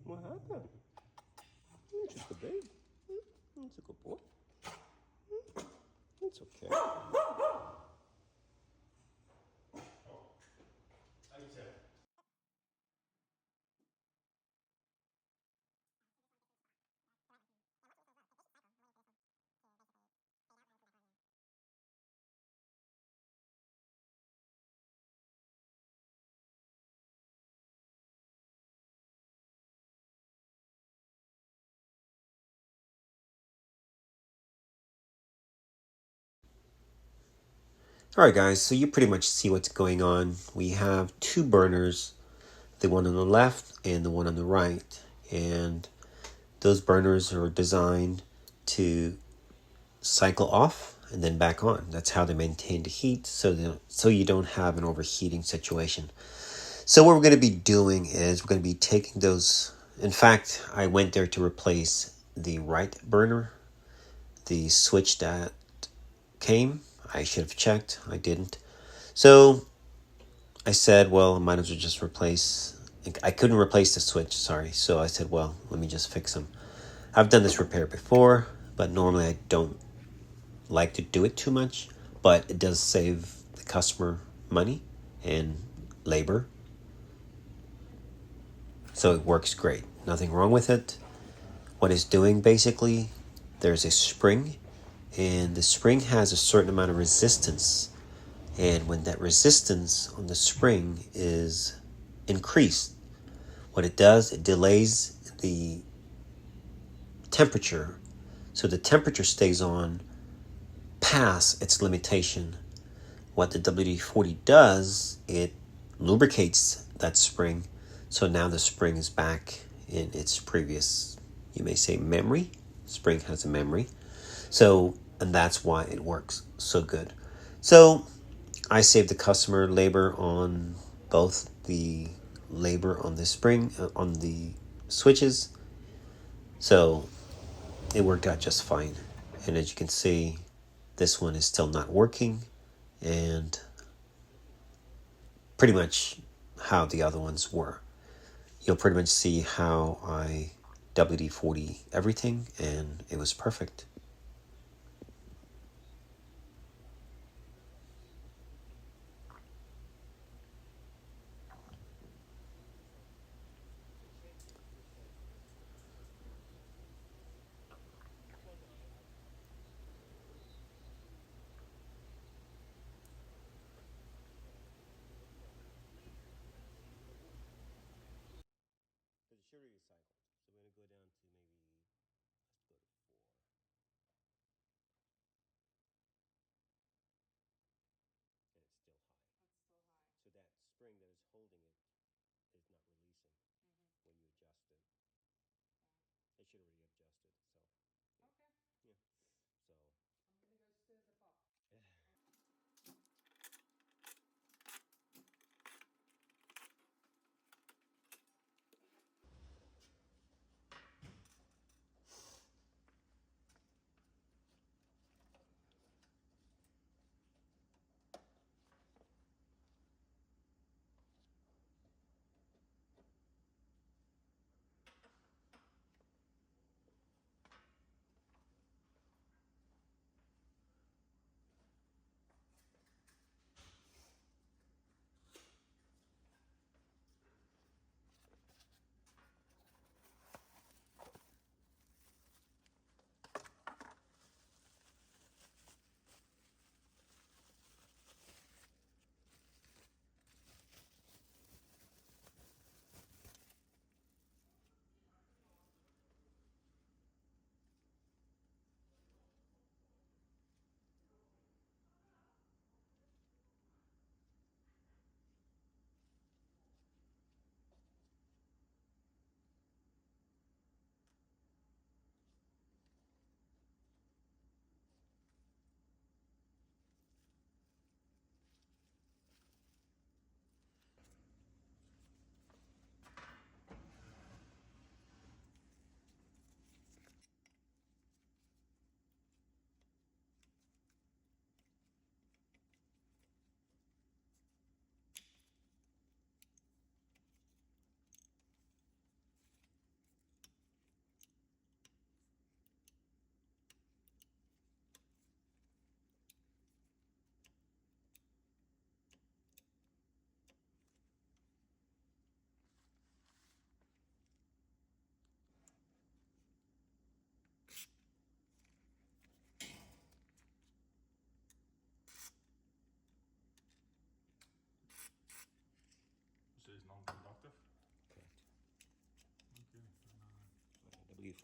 What happened? You're just a baby. It's a good boy. It's okay. Alright guys, so you pretty much see what's going on. We have two burners, the one on the left and the one on the right. And those burners are designed to cycle off and then back on. That's how they maintain the heat so you don't have an overheating situation. So what we're going to be doing is we're going to be taking those. In fact, I went there to replace the right burner, the switch that came. I should have checked. I didn't. So I said, well, I might as well just replace. I couldn't replace the switch, sorry. So I said, well, let me just fix them. I've done this repair before, but normally I don't like to do it too much. But it does save the customer money and labor. So it works great. Nothing wrong with it. What it's doing basically, there's a spring, and the spring has a certain amount of resistance. And when that resistance on the spring is increased, what it does, it delays the temperature. So the temperature stays on past its limitation. What the WD-40 does, it lubricates that spring. So now the spring is back in its previous, you may say, memory. Spring has a memory. So, and that's why it works so good. So I saved the customer labor on both the labor on the spring, on the switches. So it worked out just fine. And as you can see, this one is still not working, and pretty much how the other ones were. You'll pretty much see how I WD-40 everything, and it was perfect. So that spring that is holding it is not releasing when you adjust it. It should already adjusted itself. Yeah. So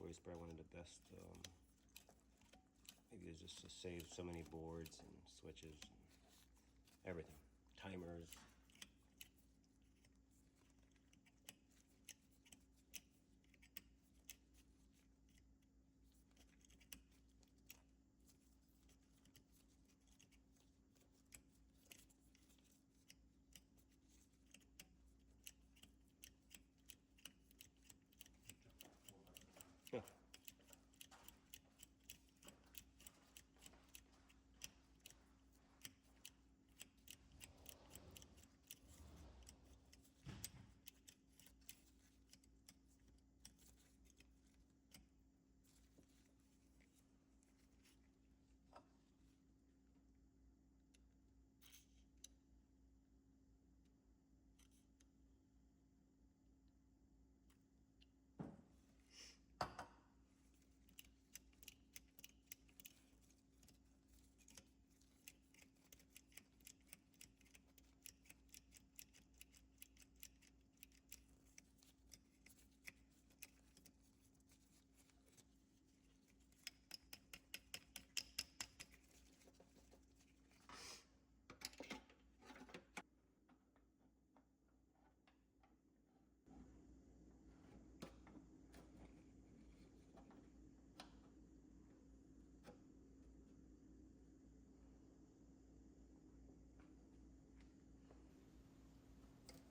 always probably one of the best. Maybe it's just to save so many boards and switches and everything, timers. Yeah.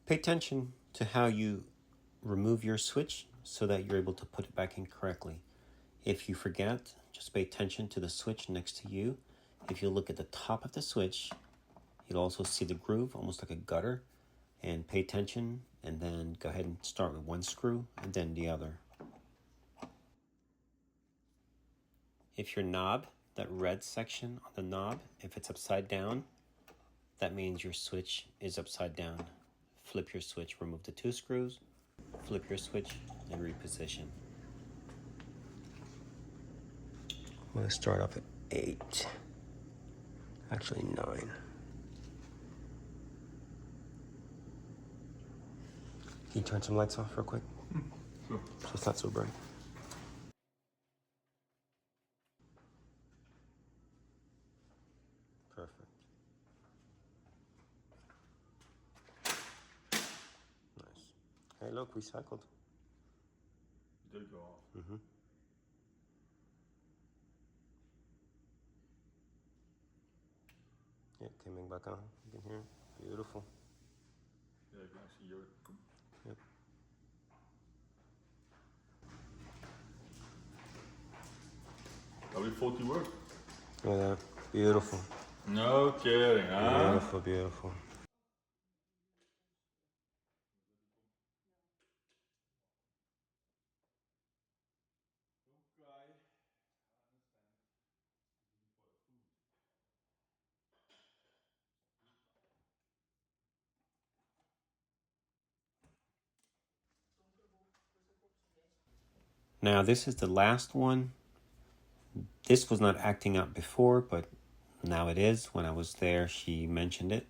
Pay attention to how you remove your switch so that you're able to put it back in correctly. If you forget, just pay attention to the switch next to you. If you look at the top of the switch, you'll also see the groove, almost like a gutter. And pay attention, and then go ahead and start with one screw and then the other. If your knob, that red section on the knob, if it's upside down, that means your switch is upside down. Flip your switch, remove the two screws, flip your switch, and reposition. I'm going to start off at 8. Actually 9. Can you turn some lights off real quick? Sure. So it's not so bright. Perfect. Nice. Hey, look, recycled. Did go off. Mm-hmm. Yeah, coming back on. You can hear it. Beautiful. Yeah, you can actually hear it. Yep. WD-40 work. Look at that. Beautiful. No kidding, huh? Beautiful, beautiful. Don't cry. I understand. For the food. Now, this is the last one. This was not acting up before, but now it is. When I was there, she mentioned it.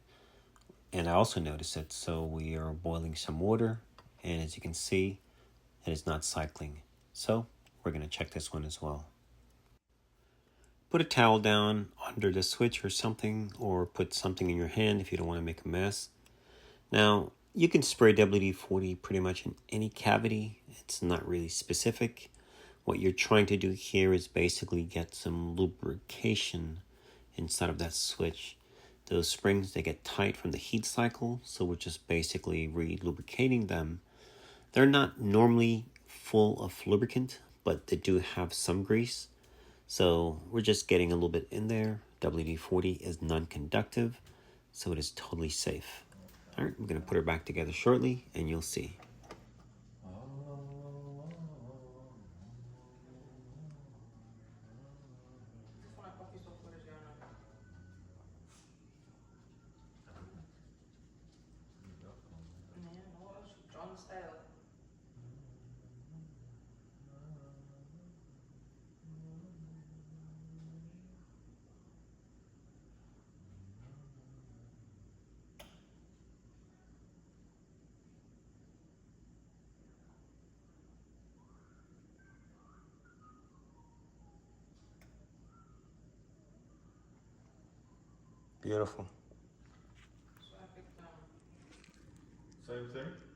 And I also noticed it. So we are boiling some water. And as you can see, it is not cycling. So we're going to check this one as well. Put a towel down under the switch or something, or put something in your hand if you don't want to make a mess. Now, you can spray WD-40 pretty much in any cavity. It's not really specific. What you're trying to do here is basically get some lubrication inside of that switch. Those springs, they get tight from the heat cycle, so we're just basically re-lubricating them. They're not normally full of lubricant, but they do have some grease. So we're just getting a little bit in there. WD-40 is non-conductive, so it is totally safe. All right, I'm going to put her back together shortly, and you'll see. Nee, no, John style. Beautiful. Same thing?